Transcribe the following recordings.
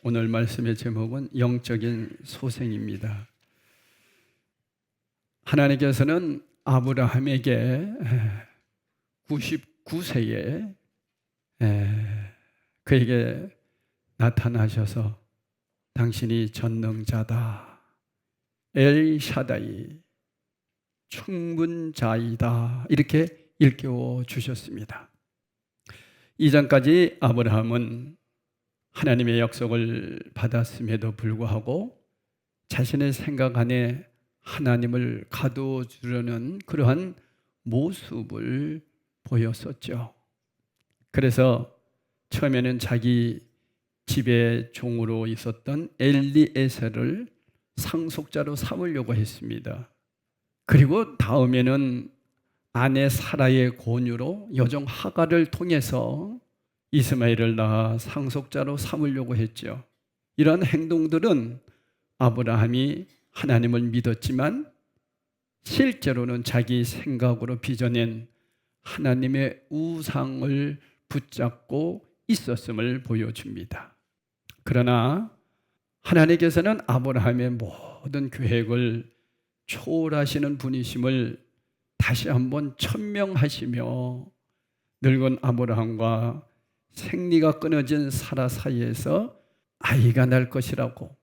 오늘 말씀의 제목은 영적인 소생입니다. 하나님께서는 아브라함에게 99세에 그에게 나타나셔서 당신이 전능자다, 엘샤다이, 충분자이다, 이렇게 일깨워 주셨습니다. 이전까지 아브라함은 하나님의 약속을 받았음에도 불구하고 자신의 생각 안에 하나님을 가둬주려는 그러한 모습을 보였었죠. 그래서 처음에는 자기 집의 종으로 있었던 엘리에셀을 상속자로 삼으려고 했습니다. 그리고 다음에는 아내 사라의 권유로 여종 하갈을 통해서 이스마엘을 낳아 상속자로 삼으려고 했죠. 이런 행동들은 아브라함이 하나님을 믿었지만 실제로는 자기 생각으로 빚어낸 하나님의 우상을 붙잡고 있었음을 보여줍니다. 그러나 하나님께서는 아브라함의 모든 계획을 초월하시는 분이심을 다시 한번 천명하시며 늙은 아브라함과 생리가 끊어진 사라 사이에서 아이가 날 것이라고,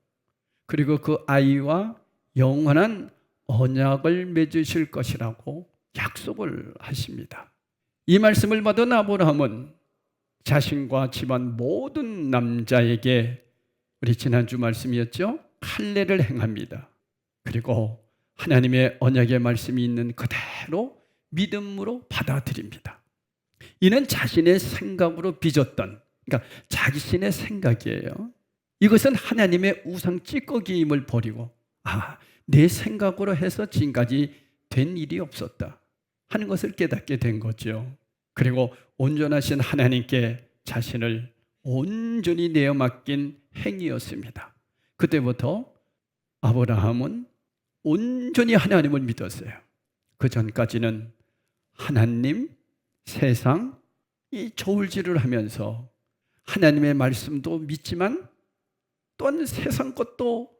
그리고 그 아이와 영원한 언약을 맺으실 것이라고 약속을 하십니다. 이 말씀을 받은 아브라함은 자신과 집안 모든 남자에게, 우리 지난주 말씀이었죠, 할례를 행합니다. 그리고 하나님의 언약의 말씀이 있는 그대로 믿음으로 받아들입니다. 이는 자신의 생각으로 빚었던, 그러니까 자신의 생각이에요. 이것은 하나님의 우상 찌꺼기임을 버리고 내 생각으로 해서 지금까지 된 일이 없었다 하는 것을 깨닫게 된 거죠. 그리고 온전하신 하나님께 자신을 온전히 내어 맡긴 행위였습니다. 그때부터 아브라함은 온전히 하나님을 믿었어요. 그 전까지는 하나님, 세상, 이 저울질을 하면서 하나님의 말씀도 믿지만 또한 세상 것도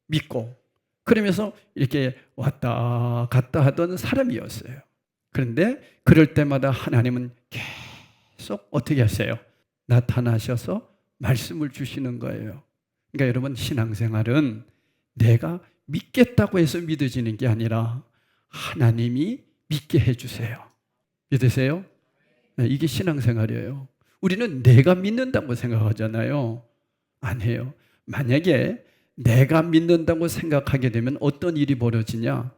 믿고 그러면서 이렇게 왔다 갔다 하던 사람이었어요. 그런데 그럴 때마다 하나님은 계속 어떻게 하세요? 나타나셔서 말씀을 주시는 거예요. 그러니까 여러분, 신앙생활은 내가 믿겠다고 해서 믿어지는 게 아니라 하나님이 믿게 해주세요. 믿으세요? 네, 이게 신앙생활이에요. 우리는 내가 믿는다고 생각하잖아요. 아니에요. 만약에 내가 믿는다고 생각하게 되면 어떤 일이 벌어지냐?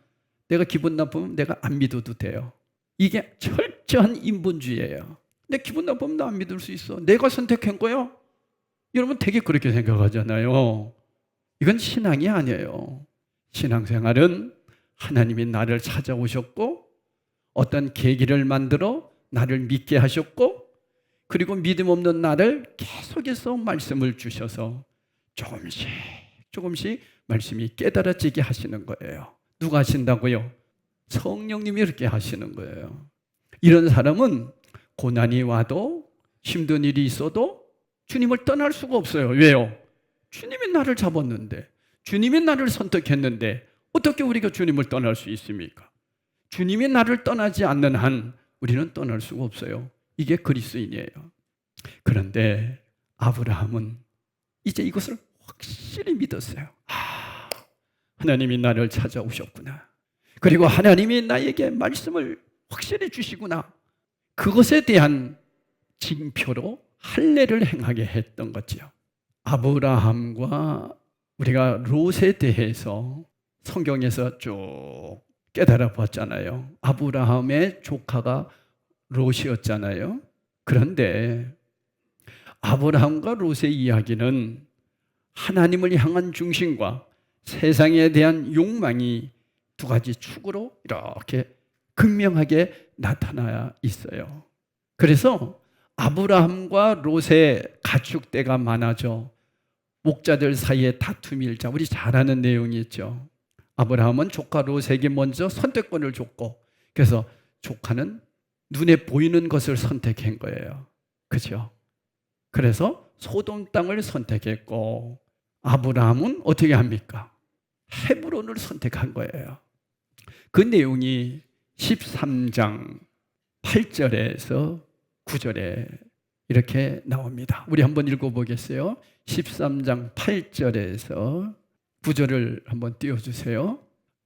내가 기분 나쁘면 내가 안 믿어도 돼요. 이게 철저한 인본주의예요. 내 기분 나쁘면 나 안 믿을 수 있어. 내가 선택한 거야? 여러분 되게 그렇게 생각하잖아요. 이건 신앙이 아니에요. 신앙생활은 하나님이 나를 찾아오셨고 어떤 계기를 만들어 나를 믿게 하셨고, 그리고 믿음 없는 나를 계속해서 말씀을 주셔서 조금씩 말씀이 깨달아지게 하시는 거예요. 누가 하신다고요? 성령님이 이렇게 하시는 거예요. 이런 사람은 고난이 와도 힘든 일이 있어도 주님을 떠날 수가 없어요. 왜요? 주님이 나를 잡았는데, 주님이 나를 선택했는데 어떻게 우리가 주님을 떠날 수 있습니까? 주님이 나를 떠나지 않는 한 우리는 떠날 수가 없어요. 이게 그리스도인이에요. 그런데 아브라함은 이제 이것을 확실히 믿었어요. 하나님이 나를 찾아오셨구나. 그리고 하나님이 나에게 말씀을 확실히 주시구나. 그것에 대한 징표로 할례를 행하게 했던 거죠. 아브라함과 우리가 롯에 대해서 성경에서 쭉 깨달아 봤잖아요. 아브라함의 조카가 롯이었잖아요. 그런데 아브라함과 롯의 이야기는 하나님을 향한 중심과 세상에 대한 욕망이 두 가지 축으로 이렇게 극명하게 나타나 있어요. 그래서 아브라함과 롯의 가축대가 많아져 목자들 사이에 다툼이 일자, 우리 잘 아는 내용이 있죠. 아브라함은 조카 롯에게 먼저 선택권을 줬고, 그래서 조카는 눈에 보이는 것을 선택한 거예요. 그렇죠? 그래서 소돔 땅을 선택했고 아브라함은 어떻게 합니까? 헤브론을 선택한 거예요. 그 내용이 13장 8절에서 9절에 이렇게 나옵니다. 우리 한번 읽어보겠어요. 13장 8절에서 9절을 한번 띄워주세요.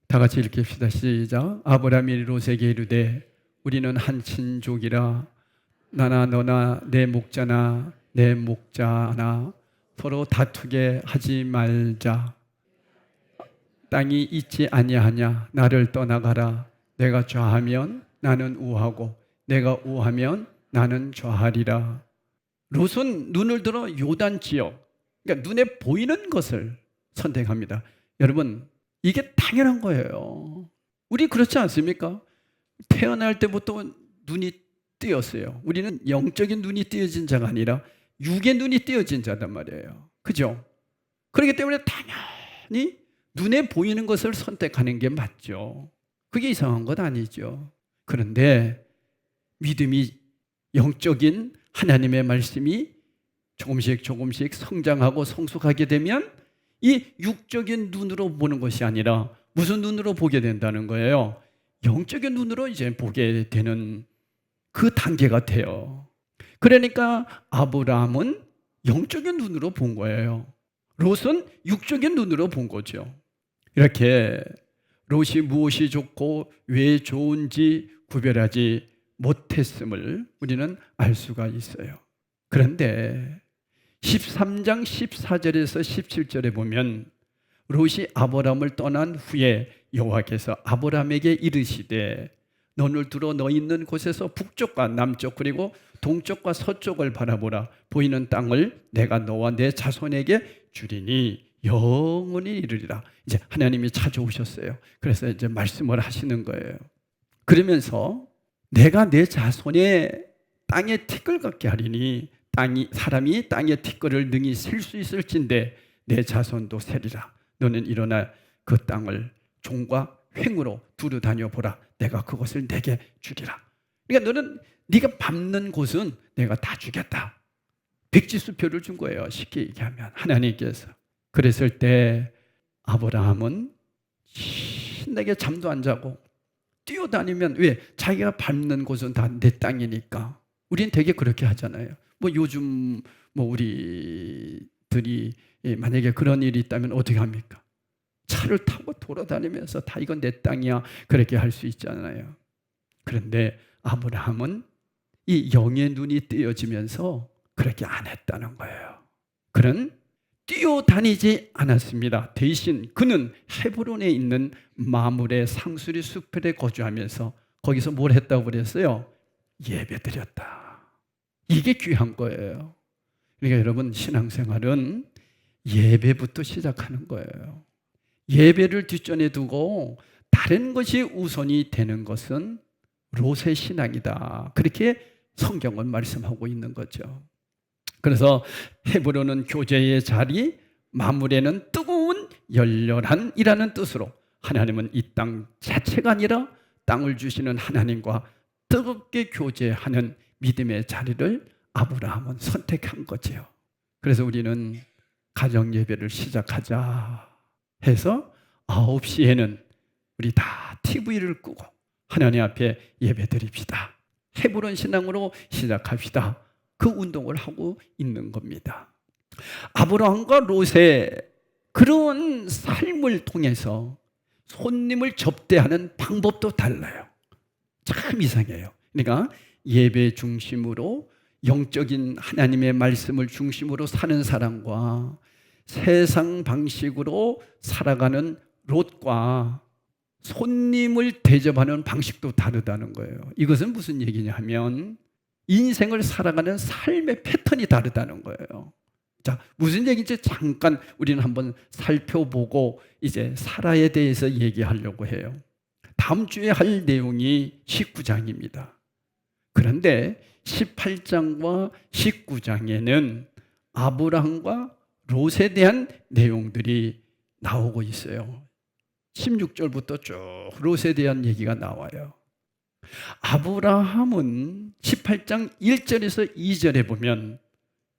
다 같이 읽읍시다. 시작. 아브라함이 롯에게 이르되 우리는 한 친족이라 나나 너나 내 목자나 내 목자나 서로 다투게 하지 말자. 땅이 있지 아니하냐. 나를 떠나가라. 내가 좌하면 나는 우하고 내가 우하면 나는 좌하리라. 롯은 눈을 들어 요단 지역, 그러니까 눈에 보이는 것을 선택합니다. 여러분, 이게 당연한 거예요. 우리 그렇지 않습니까? 태어날 때부터 눈이 띄었어요. 우리는 영적인 눈이 띄어진 자가 아니라 육의 눈이 띄어진 자단 말이에요. 그죠? 그렇기 때문에 당연히 눈에 보이는 것을 선택하는 게 맞죠. 그게 이상한 것 아니죠. 그런데 믿음이, 영적인 하나님의 말씀이 조금씩 성장하고 성숙하게 되면 이 육적인 눈으로 보는 것이 아니라 무슨 눈으로 보게 된다는 거예요? 영적인 눈으로 이제 보게 되는 그 단계가 돼요. 그러니까 아브라함은 영적인 눈으로 본 거예요. 롯은 육적인 눈으로 본 거죠. 이렇게 롯이 무엇이 좋고 왜 좋은지 구별하지 못했음을 우리는 알 수가 있어요. 그런데 13장 14절에서 17절에 보면 롯이 아브라함을 떠난 후에 여호와께서 아브라함에게 이르시되 너를 두러 너 있는 곳에서 북쪽과 남쪽 그리고 동쪽과 서쪽을 바라보라. 보이는 땅을 내가 너와 내 자손에게 주리니 영원히 이르리라. 이제 하나님이 찾아오셨어요. 그래서 이제 말씀을 하시는 거예요. 그러면서 내가 내 자손의 땅에 티끌 같게 하리니 사람이 땅에 티끌을 능히 셀 수 있을진데 내 자손도 세리라. 너는 일어나 그 땅을 종과 횡으로 두루 다녀보라. 내가 그것을 내게 주리라. 그러니까 너는 네가 밟는 곳은 내가 다 주겠다. 백지수표를 준 거예요. 쉽게 얘기하면 하나님께서. 그랬을 때 아브라함은 신나게 잠도 안 자고 뛰어다니면, 왜? 자기가 밟는 곳은 다 내 땅이니까. 우린 되게 그렇게 하잖아요. 요즘 우리들이 만약에 그런 일이 있다면 어떻게 합니까? 차를 타고 돌아다니면서 다 이건 내 땅이야, 그렇게 할 수 있잖아요. 그런데 아브라함은 이 영의 눈이 띄어지면서 그렇게 안 했다는 거예요. 그는 뛰어다니지 않았습니다. 대신 그는 헤브론에 있는 마므레 상수리 수풀에 거주하면서 거기서 뭘 했다고 그랬어요? 예배드렸다. 이게 귀한 거예요. 그러니까 여러분, 신앙생활은 예배부터 시작하는 거예요. 예배를 뒷전에 두고 다른 것이 우선이 되는 것은 롯의 신앙이다. 그렇게 성경은 말씀하고 있는 거죠. 그래서 헤브론은 교제의 자리, 마므레는 뜨거운 열렬한이라는 뜻으로 하나님은 이 땅 자체가 아니라 땅을 주시는 하나님과 뜨겁게 교제하는 믿음의 자리를 아브라함은 선택한 거죠. 그래서 우리는 가정 예배를 시작하자 해서 9시에는 우리 다 TV를 끄고 하나님 앞에 예배 드립시다. 헤브론 신앙으로 시작합시다. 그 운동을 하고 있는 겁니다. 아브라함과 롯의 그런 삶을 통해서 손님을 접대하는 방법도 달라요. 참 이상해요. 그러니까 예배 중심으로 영적인 하나님의 말씀을 중심으로 사는 사람과 세상 방식으로 살아가는 롯과 손님을 대접하는 방식도 다르다는 거예요. 이것은 무슨 얘기냐 하면 인생을 살아가는 삶의 패턴이 다르다는 거예요. 자, 무슨 얘기인지 잠깐 우리는 한번 살펴보고 이제 사라에 대해서 얘기하려고 해요. 다음 주에 할 내용이 19장입니다. 그런데 18장과 19장에는 아브라함과 롯에 대한 내용들이 나오고 있어요. 16절부터 쭉 롯에 대한 얘기가 나와요. 아브라함은 18장 1절에서 2절에 보면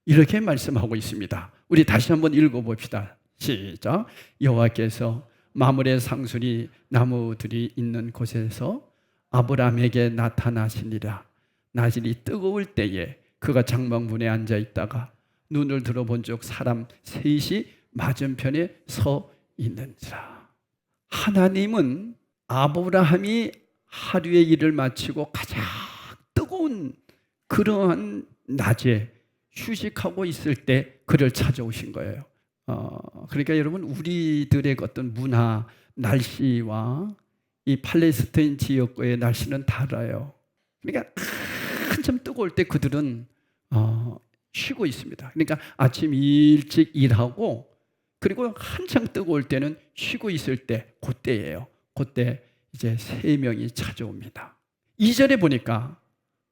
이렇게 말씀하고 있습니다. 우리 다시 한번 읽어봅시다. 시작. 여호와께서 마므레 상수리 나무들이 있는 곳에서 아브라함에게 나타나시니라. 낮이 뜨거울 때에 그가 장막문에 앉아 있다가 눈을 들어본 적 사람 셋이 맞은편에 서 있는지라. 하나님은 아브라함이 하루의 일을 마치고 가장 뜨거운 그러한 낮에 휴식하고 있을 때 그를 찾아오신 거예요. 그러니까 여러분, 우리들의 어떤 문화, 날씨와 이 팔레스타인 지역의 날씨는 달라요. 그러니까 한참 뜨거울 때 그들은 쉬고 있습니다. 그러니까 아침 일찍 일하고, 그리고 한창 뜨거울 때는 쉬고 있을 때, 그때예요. 그때 이제 3명이 찾아옵니다. 2절에 보니까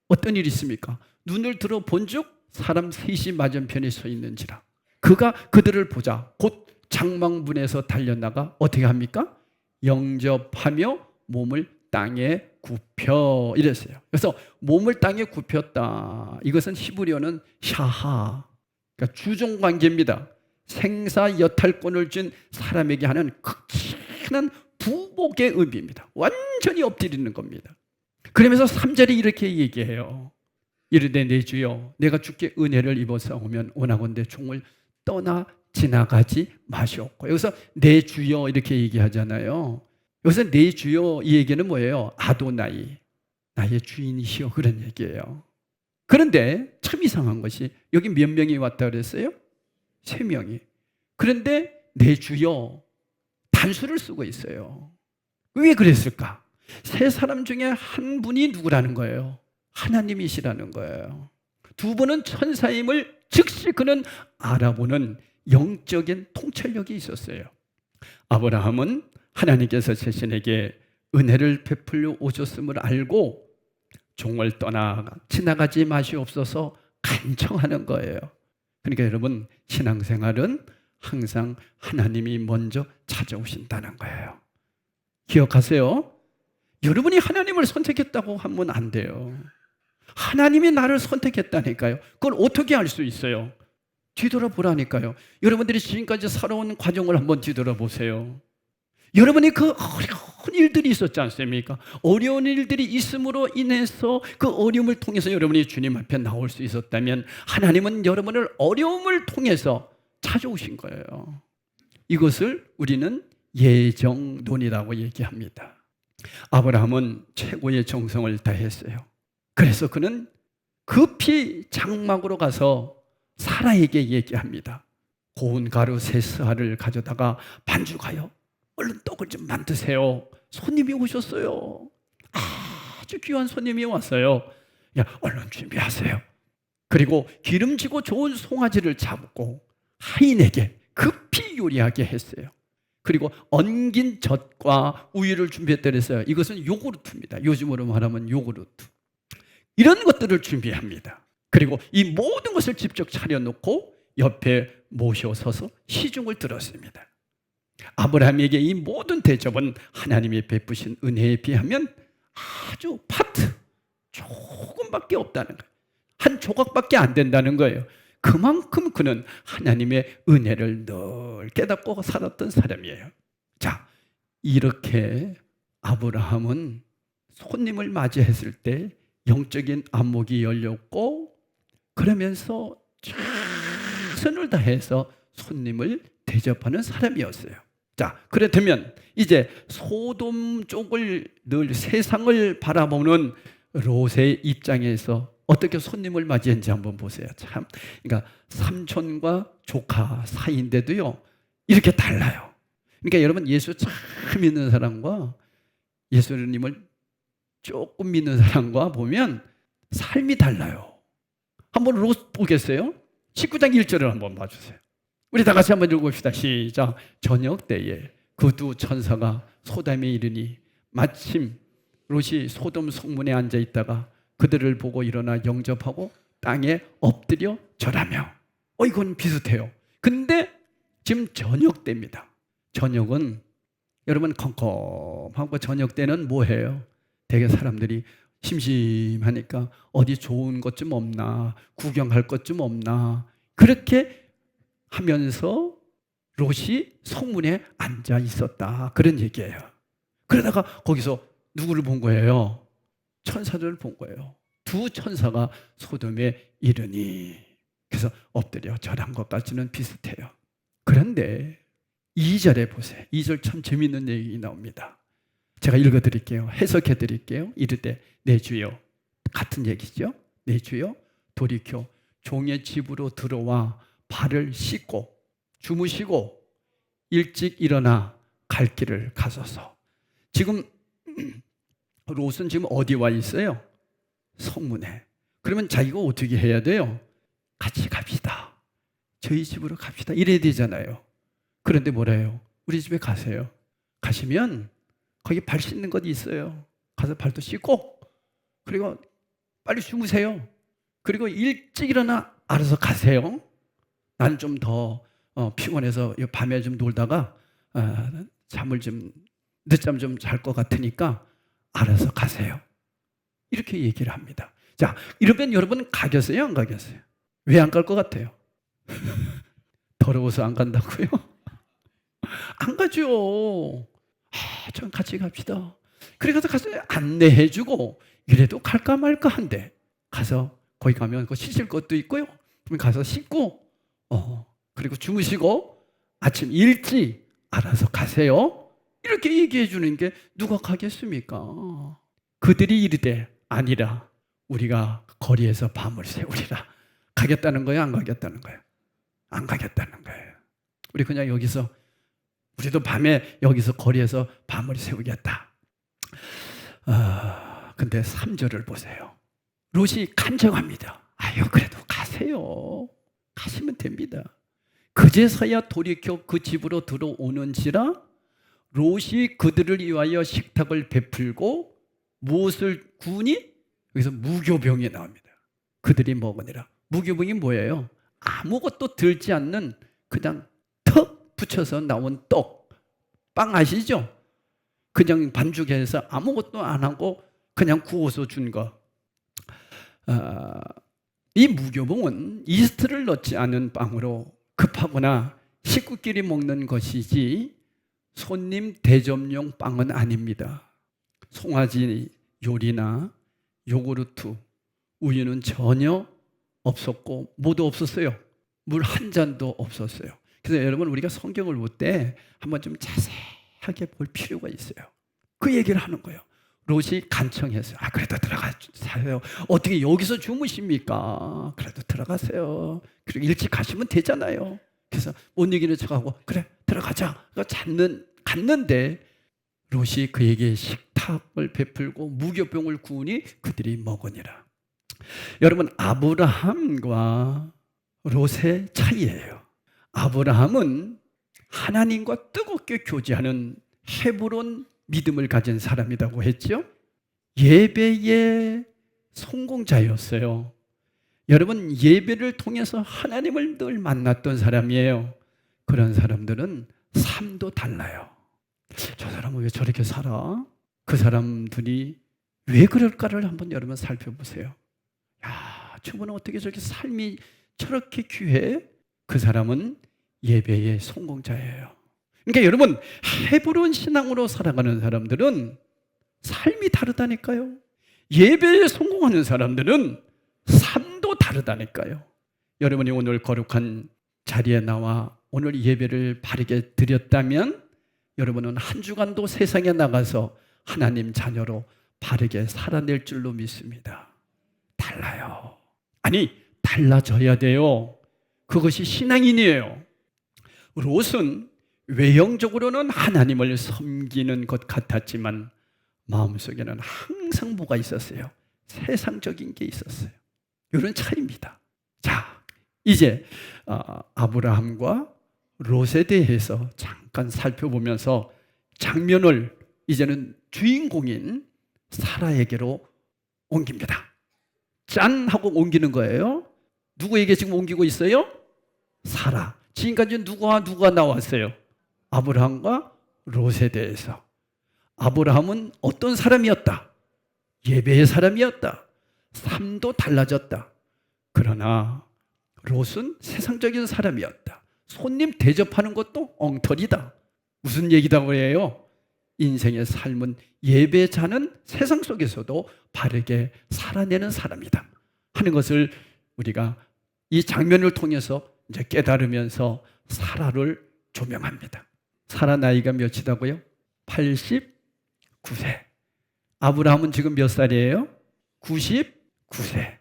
어떤 일이 있습니까? 눈을 들어 본즉 사람 셋이 맞은편에 서 있는지라. 그가 그들을 보자 곧 장막문에서 달려나가 어떻게 합니까? 영접하며 몸을 땅에 굽혀, 이랬어요. 그래서 몸을 땅에 굽혔다. 이것은 히브리어는 샤하, 그러니까 주종관계입니다. 생사 여탈권을 준 사람에게 하는 극진한 부복의 의미입니다. 완전히 엎드리는 겁니다. 그러면서 3절에 이렇게 얘기해요. 이르되 내 주여, 내가 주께 은혜를 입어사오면 원하건대 종을 떠나 지나가지 마시옵고. 여기서 내 주여 이렇게 얘기하잖아요. 여기서 내 주여, 이 얘기는 뭐예요? 아도나이, 나의 주인이시여, 그런 얘기예요. 그런데 참 이상한 것이 여기 몇 명이 왔다 그랬어요? 3명이. 그런데 내 주여 단수를 쓰고 있어요. 왜 그랬을까? 3사람 중에 한 분이 누구라는 거예요? 하나님이시라는 거예요. 2분은 천사임을 즉시 그는 알아보는 영적인 통찰력이 있었어요. 아브라함은 하나님께서 자신에게 은혜를 베풀려 오셨음을 알고 종을 떠나 지나가지 마시옵소서 간청하는 거예요. 그러니까 여러분, 신앙생활은 항상 하나님이 먼저 찾아오신다는 거예요. 기억하세요. 여러분이 하나님을 선택했다고 하면 안 돼요. 하나님이 나를 선택했다니까요. 그걸 어떻게 알 수 있어요? 뒤돌아보라니까요. 여러분들이 지금까지 살아온 과정을 한번 뒤돌아보세요. 여러분이 그 어려운 일들이 있었지 않습니까? 어려운 일들이 있음으로 인해서 그 어려움을 통해서 여러분이 주님 앞에 나올 수 있었다면 하나님은 여러분을 어려움을 통해서 찾아오신 거예요. 이것을 우리는 예정론이라고 얘기합니다. 아브라함은 최고의 정성을 다했어요. 그래서 그는 급히 장막으로 가서 사라에게 얘기합니다. 고운 가루 3스아를 가져다가 반죽하여 얼른 떡을 좀 만드세요. 손님이 오셨어요. 아주 귀한 손님이 왔어요. 야, 얼른 준비하세요. 그리고 기름지고 좋은 송아지를 잡고 하인에게 급히 요리하게 했어요. 그리고 엉긴 젖과 우유를 준비했다 그랬어요. 이것은 요구르트입니다. 요즘으로 말하면 요구르트. 이런 것들을 준비합니다. 그리고 이 모든 것을 직접 차려놓고 옆에 모셔서서 시중을 들었습니다. 아브라함에게 이 모든 대접은 하나님이 베푸신 은혜에 비하면 아주 파트 조금밖에 없다는 거예요. 한 조각밖에 안 된다는 거예요. 그만큼 그는 하나님의 은혜를 늘 깨닫고 살았던 사람이에요. 자, 이렇게 아브라함은 손님을 맞이했을 때 영적인 안목이 열렸고, 그러면서 최선을 다해서 손님을 대접하는 사람이었어요. 자, 그렇다면 이제 소돔 쪽을 늘 세상을 바라보는 롯의 입장에서 어떻게 손님을 맞이했는지 한번 보세요. 참, 그러니까 삼촌과 조카 사이인데도요, 이렇게 달라요. 그러니까 여러분, 예수 참 믿는 사람과 예수님을 조금 믿는 사람과 보면 삶이 달라요. 한번 롯 보겠어요? 19장 1절을 한번 봐주세요. 우리 다 같이 한번 읽어봅시다. 시작. 저녁 때에 그 2 천사가 소돔에 이르니 마침 롯이 소돔 성문에 앉아 있다가 그들을 보고 일어나 영접하고 땅에 엎드려 절하며. 이건 비슷해요. 근데 지금 저녁 때입니다. 저녁은 여러분 컴컴하고 저녁 때는 뭐해요? 되게 사람들이 심심하니까 어디 좋은 것 좀 없나, 구경할 것 좀 없나, 그렇게 하면서 롯이 성문에 앉아 있었다. 그런 얘기예요. 그러다가 거기서 누구를 본 거예요? 천사들을 본 거예요. 두 천사가 소돔에 이르니. 그래서 엎드려 절한 것까지는 비슷해요. 그런데 2절에 보세요. 2절 참 재미있는 얘기 나옵니다. 제가 읽어드릴게요. 해석해드릴게요. 이르되 내 주여, 같은 얘기죠. 내 주여 돌이켜 종의 집으로 들어와 발을 씻고 주무시고 일찍 일어나 갈 길을 가소서. 지금 롯은 지금 어디 와 있어요? 성문에. 그러면 자기가 어떻게 해야 돼요? 같이 갑시다. 저희 집으로 갑시다. 이래야 되잖아요. 그런데 뭐래요? 우리 집에 가세요. 가시면 거기 발 씻는 것이 있어요. 가서 발도 씻고 그리고 빨리 주무세요. 그리고 일찍 일어나 알아서 가세요. 나는 좀 더 피곤해서 밤에 좀 놀다가 잠을 좀 늦잠 좀 잘 것 같으니까 알아서 가세요. 이렇게 얘기를 합니다. 자, 이러면 여러분 가겠어요? 안 가겠어요? 왜 안 갈 것 같아요? 더러워서 안 간다고요? 안 가죠. 전 같이 갑시다. 그래서 가서 안내해주고 이래도 갈까 말까 한데 가서 거기 가면 씻을 것도 있고요. 그럼 가서 씻고 그리고 주무시고 아침 일찍 알아서 가세요. 이렇게 얘기해 주는 게 누가 가겠습니까? 그들이 이르되 아니라 우리가 거리에서 밤을 새우리라. 가겠다는 거예요? 안 가겠다는 거예요? 안 가겠다는 거예요. 우리 그냥 여기서 우리도 밤에 여기서 거리에서 밤을 새우겠다. 근데 3절을 보세요. 롯이 간청합니다. 아유 그래도 가세요. 가시면 됩니다. 그제서야 돌이켜 그 집으로 들어오는지라 롯이 그들을 위하여 식탁을 베풀고 무엇을 구우니? 여기서 무교병이 나옵니다. 그들이 먹으니라. 무교병이 뭐예요? 아무것도 들지 않는 그냥 턱 붙여서 나온 떡, 빵 아시죠? 그냥 반죽해서 아무것도 안 하고 그냥 구워서 준 거. 이 무교봉은 이스트를 넣지 않은 빵으로 급하거나 식구끼리 먹는 것이지 손님 대접용 빵은 아닙니다. 송아지 요리나 요구르트, 우유는 전혀 없었고 뭐도 없었어요. 물 한 잔도 없었어요. 그래서 여러분 우리가 성경을 볼 때 한번 좀 자세하게 볼 필요가 있어요. 그 얘기를 하는 거예요. 롯이 간청했어요. 그래도 들어가세요. 어떻게 여기서 주무십니까? 그래도 들어가세요. 그리고 일찍 가시면 되잖아요. 그래서 못 이기는 척하고 그래 들어가자. 갔는데 롯이 그에게 식탁을 베풀고 무교병을 구우니 그들이 먹으니라. 여러분 아브라함과 롯의 차이예요. 아브라함은 하나님과 뜨겁게 교제하는 헤브론 믿음을 가진 사람이라고 했죠. 예배의 성공자였어요. 여러분 예배를 통해서 하나님을 늘 만났던 사람이에요. 그런 사람들은 삶도 달라요. 저 사람은 왜 저렇게 살아? 그 사람들이 왜 그럴까를 한번 여러분 살펴보세요. 야, 저분은 어떻게 저렇게 삶이 저렇게 귀해? 그 사람은 예배의 성공자예요. 그러니까 여러분 헤브론 신앙으로 살아가는 사람들은 삶이 다르다니까요. 예배에 성공하는 사람들은 삶도 다르다니까요. 여러분이 오늘 거룩한 자리에 나와 오늘 예배를 바르게 드렸다면 여러분은 한 주간도 세상에 나가서 하나님 자녀로 바르게 살아낼 줄로 믿습니다. 달라요. 아니 달라져야 돼요. 그것이 신앙인이에요. 롯은 외형적으로는 하나님을 섬기는 것 같았지만 마음속에는 항상 뭐가 있었어요? 세상적인 게 있었어요. 이런 차이입니다. 자, 이제 아브라함과 롯에 대해서 잠깐 살펴보면서 장면을 이제는 주인공인 사라에게로 옮깁니다. 짠 하고 옮기는 거예요. 누구에게 지금 옮기고 있어요? 사라. 지금까지 누가 나왔어요? 아브라함과 롯에 대해서. 아브라함은 어떤 사람이었다? 예배의 사람이었다. 삶도 달라졌다. 그러나 롯은 세상적인 사람이었다. 손님 대접하는 것도 엉터리다. 무슨 얘기다고 해요? 인생의 삶은 예배자는 세상 속에서도 바르게 살아내는 사람이다 하는 것을 우리가 이 장면을 통해서 이제 깨달으면서 사라를 조명합니다. 사라 나이가 몇이다고요? 89세. 아브라함은 지금 몇 살이에요? 99세.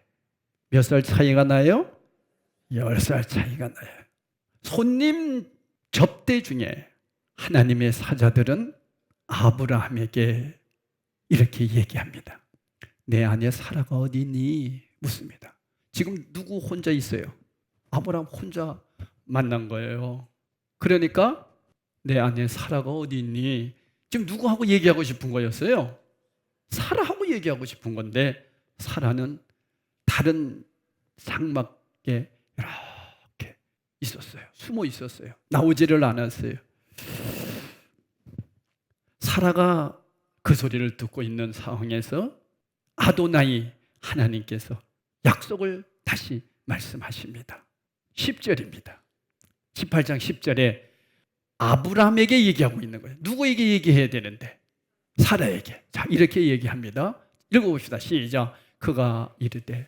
몇 살 차이가 나요? 10살 차이가 나요. 손님 접대 중에 하나님의 사자들은 아브라함에게 이렇게 얘기합니다. 내 아내 사라가 어디 있니? 묻습니다. 지금 누구 혼자 있어요? 아브라함 혼자 만난 거예요. 그러니까 내 아내 사라가 어디 있니? 지금 누구하고 얘기하고 싶은 거였어요? 사라하고 얘기하고 싶은 건데 사라는 다른 장막에 이렇게 있었어요. 숨어 있었어요. 나오지를 않았어요. 사라가 그 소리를 듣고 있는 상황에서 아도나이 하나님께서 약속을 다시 말씀하십니다. 10절입니다. 18장 10절에 아브라함에게 얘기하고 있는 거예요. 누구에게 얘기해야 되는데? 사라에게. 자, 이렇게 얘기합니다. 읽어봅시다. 시작. 그가 이르되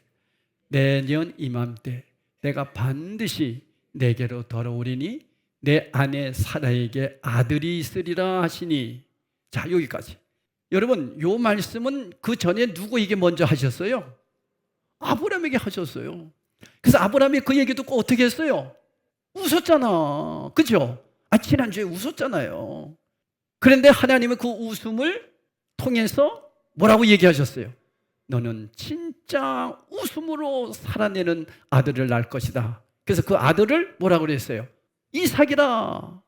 내년 이맘때 내가 반드시 내게로 돌아오리니 내 아내 사라에게 아들이 있으리라 하시니. 자, 여기까지. 여러분, 요 말씀은 그 전에 누구에게 먼저 하셨어요? 아브라함에게 하셨어요. 그래서 아브라함이 그 얘기 듣고 어떻게 했어요? 웃었잖아. 그죠? 지난주에 웃었잖아요. 그런데 하나님은 그 웃음을 통해서 뭐라고 얘기하셨어요? 너는 진짜 웃음으로 살아내는 아들을 낳을 것이다. 그래서 그 아들을 뭐라고 그랬어요? 이삭이라.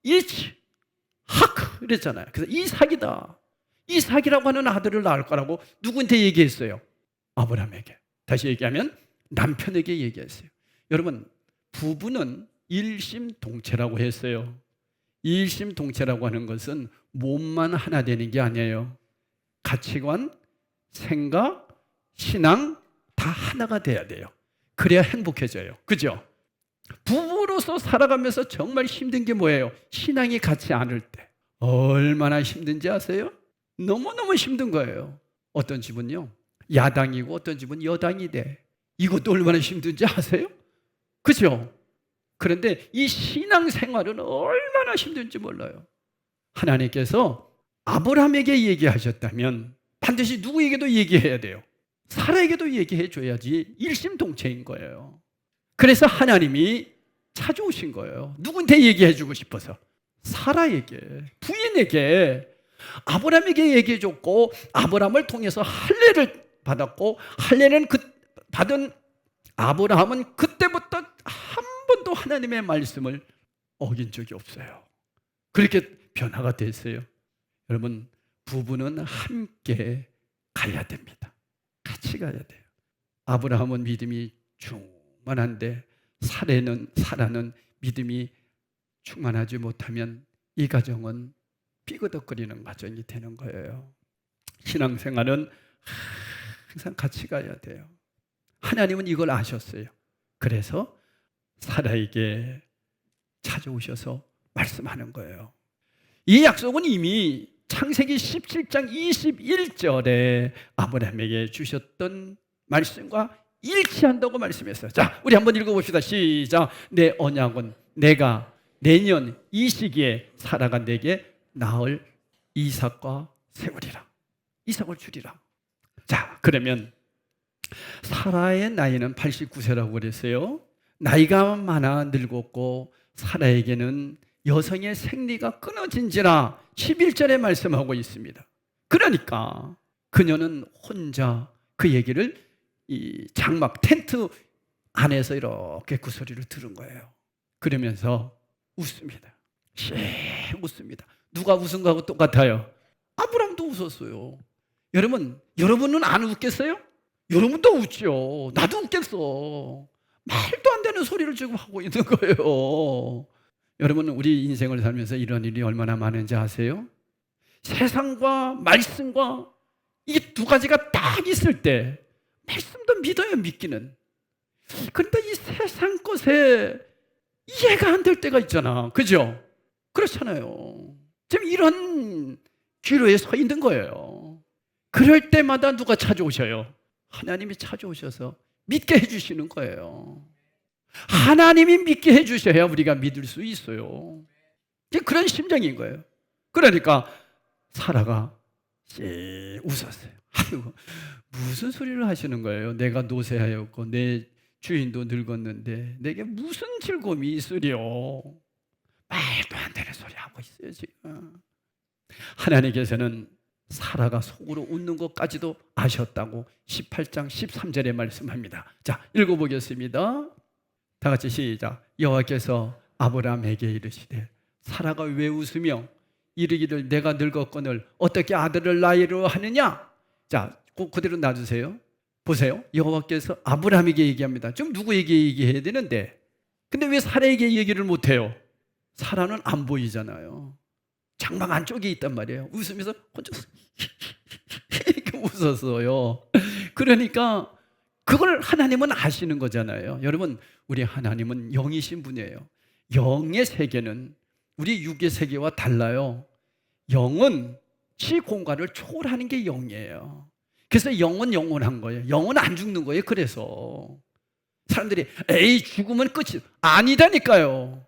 이츠하크 그랬잖아요. 그래서 이삭이다. 이삭이라고 하는 아들을 낳을 거라고 누구한테 얘기했어요? 아브라함에게. 다시 얘기하면 남편에게 얘기했어요. 여러분, 부부는 일심동체라고 했어요. 일심동체라고 하는 것은 몸만 하나 되는 게 아니에요. 가치관, 생각, 신앙 다 하나가 돼야 돼요. 그래야 행복해져요. 그죠? 부부로서 살아가면서 정말 힘든 게 뭐예요? 신앙이 같지 않을 때. 얼마나 힘든지 아세요? 너무너무 힘든 거예요. 어떤 집은요, 야당이고 어떤 집은 여당이 돼. 이것도 얼마나 힘든지 아세요? 그죠? 그런데 이 신앙생활은 얼마나 힘든지 몰라요. 하나님께서 아브라함에게 얘기하셨다면 반드시 누구에게도 얘기해야 돼요. 사라에게도 얘기해 줘야지 일심동체인 거예요. 그래서 하나님이 찾아오신 거예요. 누구한테 얘기해 주고 싶어서? 사라에게, 부인에게. 아브라함에게 얘기해 줬고 아브라함을 통해서 할례를 받았고 할례는 받은 아브라함은 그때부터 한 번도 하나님의 말씀을 어긴 적이 없어요. 그렇게 변화가 됐어요. 여러분, 부부는 함께 가야 됩니다. 같이 가야 돼요. 아브라함은 믿음이 충만한데 사라는 믿음이 충만하지 못하면 이 가정은 삐그덕거리는 가정이 되는 거예요. 신앙생활은 항상 같이 가야 돼요. 하나님은 이걸 아셨어요. 그래서 사라에게 찾아오셔서 말씀하는 거예요. 이 약속은 이미 창세기 17장 21절에 아브라함에게 주셨던 말씀과 일치한다고 말씀했어요. 자, 우리 한번 읽어봅시다. 시작. 내 언약은 내가 내년 이 시기에 사라가 내게 낳을 이삭과 세우리라. 이삭을 주리라. 자, 그러면 사라의 나이는 89세라고 그랬어요. 나이가 많아 늙었고 사라에게는 여성의 생리가 끊어진지라 11절에 말씀하고 있습니다. 그러니까 그녀는 혼자 그 얘기를 이 장막 텐트 안에서 이렇게 그 소리를 들은 거예요. 그러면서 웃습니다. 웃습니다. 누가 웃은 거하고 똑같아요. 아브라함도 웃었어요. 여러분은 안 웃겠어요? 여러분도 웃죠. 나도 웃겠어. 말도 안 되는 소리를 지금 하고 있는 거예요. 여러분, 우리 인생을 살면서 이런 일이 얼마나 많은지 아세요? 세상과 말씀과 이 두 가지가 딱 있을 때 말씀도 믿어요, 믿기는. 그런데 이 세상 세상 것에 이해가 안 될 때가 있잖아. 그죠? 그렇잖아요. 지금 이런 기로에 서 있는 거예요. 그럴 때마다 누가 찾아오셔요? 하나님이 찾아오셔서 믿게 해주시는 거예요. 하나님이 믿게 해주셔야 우리가 믿을 수 있어요. 그런 심정인 거예요. 그러니까 사라가 웃었어요. 아이고, 무슨 소리를 하시는 거예요? 내가 노쇠하였고 내 주인도 늙었는데 내게 무슨 즐거움이 있으려? 말도 안 되는 소리 하고 있어요 지금. 하나님께서는 사라가 속으로 웃는 것까지도 아셨다고 18장 13절에 말씀합니다. 자, 읽어보겠습니다. 다 같이 시작. 여호와께서 아브라함에게 이르시되 사라가 왜 웃으며 이르기를 내가 늙었거늘 어떻게 아들을 낳으려 하느냐? 자, 그대로 놔주세요. 보세요. 여호와께서 아브라함에게 얘기합니다. 좀 누구에게 얘기해야 되는데, 근데 왜 사라에게 얘기를 못해요? 사라는 안 보이잖아요. 장막 안쪽에 있단 말이에요. 웃으면서 혼자 이렇게 웃었어요. 그러니까 그걸 하나님은 아시는 거잖아요. 여러분, 우리 하나님은 영이신 분이에요. 영의 세계는 우리 육의 세계와 달라요. 영은 시공간을 초월하는 게 영이에요. 그래서 영은 영원한 거예요. 영은 안 죽는 거예요. 그래서 사람들이 에이 죽으면 끝이 아니다니까요.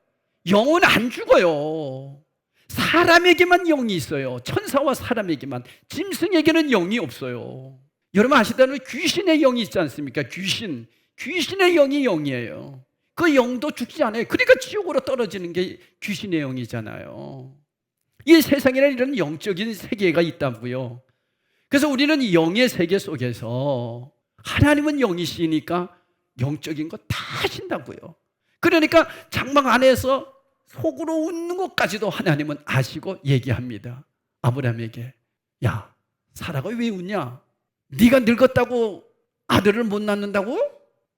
영은 안 죽어요. 사람에게만 영이 있어요. 천사와 사람에게만. 짐승에게는 영이 없어요. 여러분 아시다는 귀신의 영이 있지 않습니까? 귀신의 영이 영이에요. 그 영도 죽지 않아요. 그러니까 지옥으로 떨어지는 게 귀신의 영이잖아요. 이 세상에는 이런 영적인 세계가 있다고요. 그래서 우리는 이 영의 세계 속에서 하나님은 영이시니까 영적인 거 다 하신다고요. 그러니까 장막 안에서 속으로 웃는 것까지도 하나님은 아시고 얘기합니다. 아브라함에게 야, 사라가 왜 웃냐? 네가 늙었다고 아들을 못 낳는다고?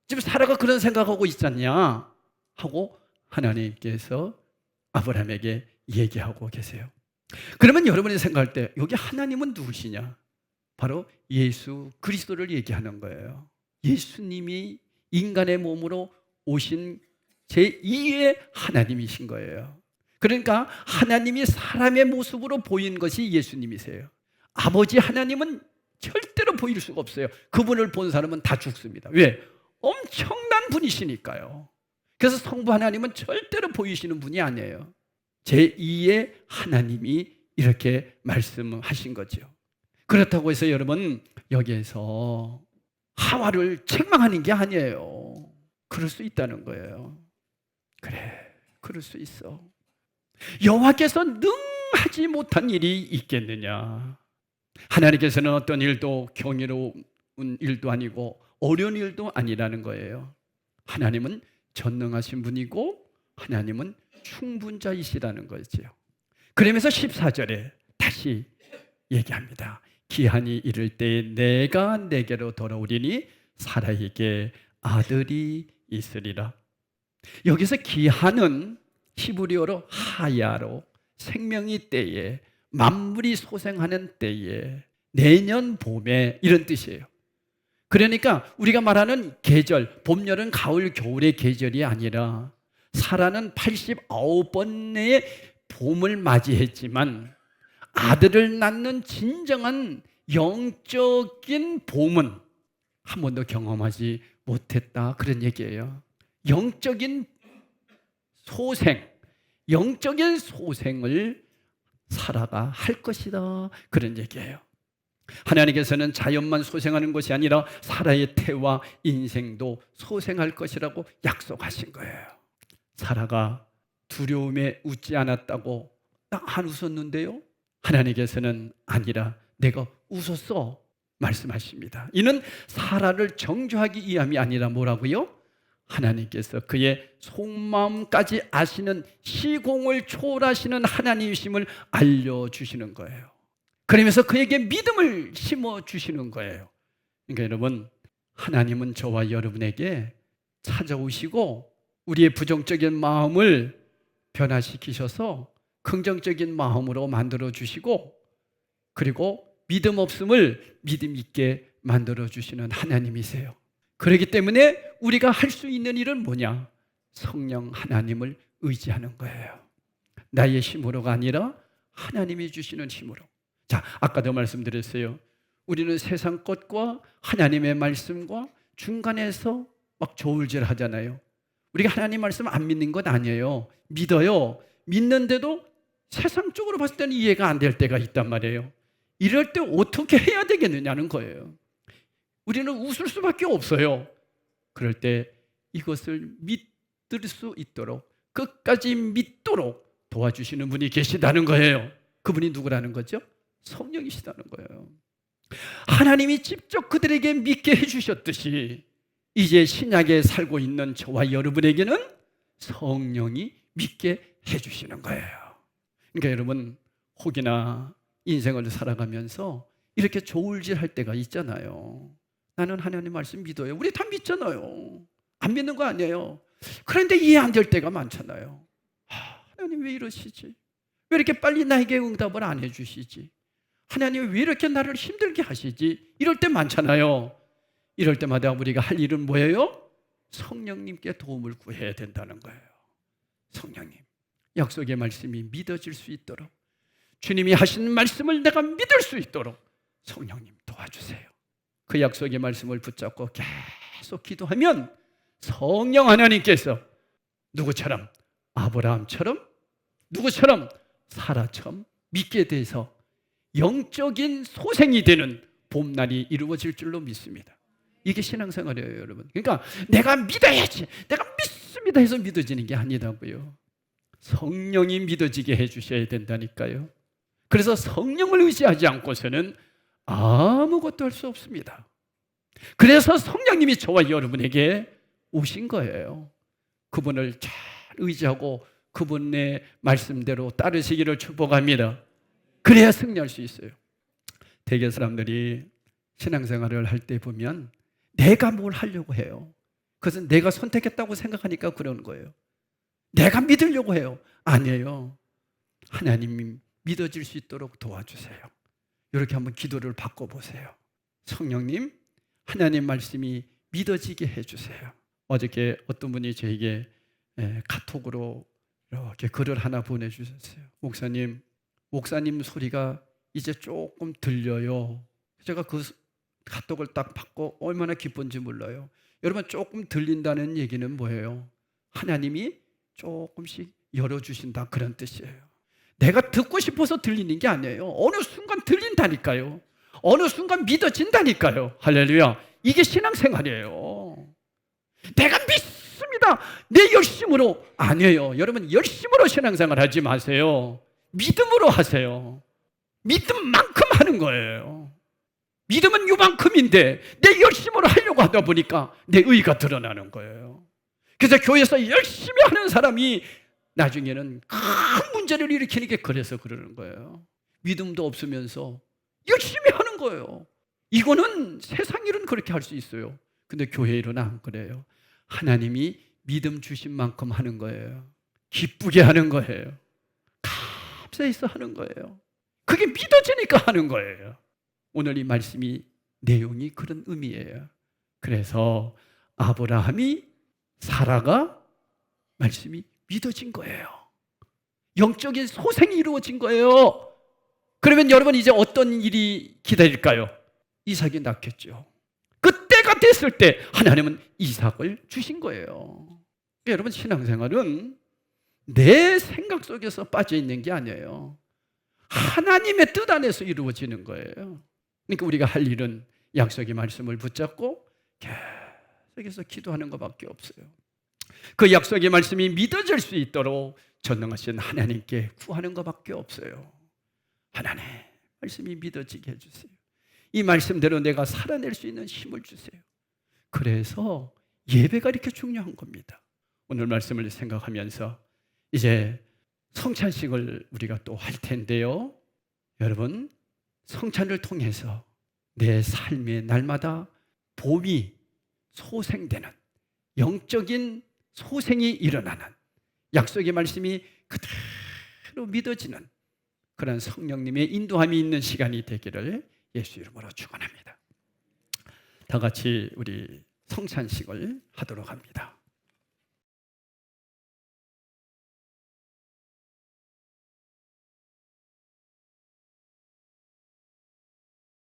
지금 사라가 그런 생각하고 있잖냐? 하고 하나님께서 아브라함에게 얘기하고 계세요. 그러면 여러분이 생각할 때 여기 하나님은 누구시냐? 바로 예수 그리스도를 얘기하는 거예요. 예수님이 인간의 몸으로 오신 제2의 하나님이신 거예요. 그러니까 하나님이 사람의 모습으로 보인 것이 예수님이세요. 아버지 하나님은 절대로 보일 수가 없어요. 그분을 본 사람은 다 죽습니다. 왜? 엄청난 분이시니까요. 그래서 성부 하나님은 절대로 보이시는 분이 아니에요. 제2의 하나님이 이렇게 말씀하신 거죠. 그렇다고 해서 여러분 여기에서 하와를 책망하는 게 아니에요. 그럴 수 있다는 거예요. 그래, 그럴 수 있어. 여호와께서 능하지 못한 일이 있겠느냐? 하나님께서는 어떤 일도 경이로운 일도 아니고 어려운 일도 아니라는 거예요. 하나님은 전능하신 분이고 하나님은 충분자이시라는 거죠. 그러면서 14절에 다시 얘기합니다. 기한이 이를 때에 내가 내게로 돌아오리니 사라에게 아들이 있으리라. 여기서 기한은 히브리어로 하야로 생명이 때에 만물이 소생하는 때에 내년 봄에 이런 뜻이에요. 그러니까 우리가 말하는 계절, 봄, 여름, 가을, 겨울의 계절이 아니라 사라는 89번의 봄을 맞이했지만 아들을 낳는 진정한 영적인 봄은 한 번도 경험하지 못했다, 그런 얘기예요. 영적인 소생을 사라가 할 것이다, 그런 얘기예요. 하나님께서는 자연만 소생하는 것이 아니라 사라의 태와 인생도 소생할 것이라고 약속하신 거예요. 사라가 두려움에 웃지 않았다고 나 안 웃었는데요? 하나님께서는 아니라 내가 웃었어 말씀하십니다. 이는 사라를 정죄하기 위함이 아니라 뭐라고요? 하나님께서 그의 속마음까지 아시는 시공을 초월하시는 하나님이심을 알려주시는 거예요. 그러면서 그에게 믿음을 심어주시는 거예요. 그러니까 여러분, 하나님은 저와 여러분에게 찾아오시고 우리의 부정적인 마음을 변화시키셔서 긍정적인 마음으로 만들어주시고 그리고 믿음 없음을 믿음 있게 만들어주시는 하나님이세요. 그렇기 때문에 우리가 할 수 있는 일은 뭐냐? 성령 하나님을 의지하는 거예요. 나의 힘으로가 아니라 하나님이 주시는 힘으로. 자, 아까도 말씀드렸어요. 우리는 세상 것과 하나님의 말씀과 중간에서 막 저울질 하잖아요. 우리가 하나님 말씀 안 믿는 건 아니에요. 믿어요. 믿는데도 세상적으로 봤을 때는 이해가 안 될 때가 있단 말이에요. 이럴 때 어떻게 해야 되겠느냐는 거예요. 우리는 웃을 수밖에 없어요. 그럴 때 이것을 믿을 수 있도록, 끝까지 믿도록 도와주시는 분이 계시다는 거예요. 그분이 누구라는 거죠? 성령이시다는 거예요. 하나님이 직접 그들에게 믿게 해주셨듯이 이제 신약에 살고 있는 저와 여러분에게는 성령이 믿게 해주시는 거예요. 그러니까 여러분, 혹이나 인생을 살아가면서 이렇게 저울질할 때가 있잖아요. 나는 하나님 말씀 믿어요. 우리 다 믿잖아요. 안 믿는 거 아니에요. 그런데 이해 안 될 때가 많잖아요. 하나님 왜 이러시지? 왜 이렇게 빨리 나에게 응답을 안 해주시지? 하나님 왜 이렇게 나를 힘들게 하시지? 이럴 때 많잖아요. 이럴 때마다 우리가 할 일은 뭐예요? 성령님께 도움을 구해야 된다는 거예요. 성령님, 약속의 말씀이 믿어질 수 있도록, 주님이 하신 말씀을 내가 믿을 수 있도록 성령님 도와주세요. 그 약속의 말씀을 붙잡고 계속 기도하면 성령 하나님께서 누구처럼? 아브라함처럼, 누구처럼? 사라처럼 믿게 돼서 영적인 소생이 되는 봄날이 이루어질 줄로 믿습니다. 이게 신앙생활이에요, 여러분. 그러니까 내가 믿어야지, 내가 믿습니다 해서 믿어지는 게 아니라고요. 성령이 믿어지게 해주셔야 된다니까요. 그래서 성령을 의지하지 않고서는 아무것도 할 수 없습니다. 그래서 성령님이 저와 여러분에게 오신 거예요. 그분을 잘 의지하고 그분의 말씀대로 따르시기를 축복합니다. 그래야 승리할 수 있어요. 대개 사람들이 신앙생활을 할 때 보면 내가 뭘 하려고 해요. 그것은 내가 선택했다고 생각하니까 그러는 거예요. 내가 믿으려고 해요. 아니에요. 하나님이 믿어질 수 있도록 도와주세요. 이렇게 한번 기도를 바꿔보세요. 성령님, 하나님 말씀이 믿어지게 해주세요. 어저께 어떤 분이 저에게 카톡으로 이렇게 글을 하나 보내주셨어요. 목사님 소리가 이제 조금 들려요. 제가 그 카톡을 딱 받고 얼마나 기쁜지 몰라요. 여러분, 조금 들린다는 얘기는 뭐예요? 하나님이 조금씩 열어주신다, 그런 뜻이에요. 내가 듣고 싶어서 들리는 게 아니에요. 어느 순간 들린다니까요. 어느 순간 믿어진다니까요. 할렐루야. 이게 신앙생활이에요. 내가 믿습니다, 내 열심으로. 아니에요. 여러분, 열심으로 신앙생활 하지 마세요. 믿음으로 하세요. 믿음만큼 하는 거예요. 믿음은 요만큼인데 내 열심으로 하려고 하다 보니까 내 의가 드러나는 거예요. 그래서 교회에서 열심히 하는 사람이 나중에는 큰 문제를 일으키는 게 그래서 그러는 거예요. 믿음도 없으면서 열심히 하는 거예요. 이거는 세상 일은 그렇게 할 수 있어요. 근데 교회 일은 안 그래요. 하나님이 믿음 주신 만큼 하는 거예요. 기쁘게 하는 거예요. 감사해서 하는 거예요. 그게 믿어지니까 하는 거예요. 오늘 이 말씀이, 내용이 그런 의미예요. 그래서 아브라함이, 사라가 말씀이 믿어진 거예요. 영적인 소생이 이루어진 거예요. 그러면 여러분, 이제 어떤 일이 기다릴까요? 이삭이 낳겠죠. 그때가 됐을 때 하나님은 이삭을 주신 거예요. 그러니까 여러분, 신앙생활은 내 생각 속에서 빠져 있는 게 아니에요. 하나님의 뜻 안에서 이루어지는 거예요. 그러니까 우리가 할 일은 약속의 말씀을 붙잡고 계속해서 기도하는 것밖에 없어요. 그 약속의 말씀이 믿어질 수 있도록 전능하신 하나님께 구하는 것밖에 없어요. 하나님, 말씀이 믿어지게 해주세요. 이 말씀대로 내가 살아낼 수 있는 힘을 주세요. 그래서 예배가 이렇게 중요한 겁니다. 오늘 말씀을 생각하면서 이제 성찬식을 우리가 또 할 텐데요. 여러분, 성찬을 통해서 내 삶의 날마다 봄이 소생되는, 영적인 소생이 일어나는, 약속의 말씀이 그대로 믿어지는 그런 성령님의 인도함이 있는 시간이 되기를 예수 이름으로 축원합니다. 다 같이 우리 성찬식을 하도록 합니다.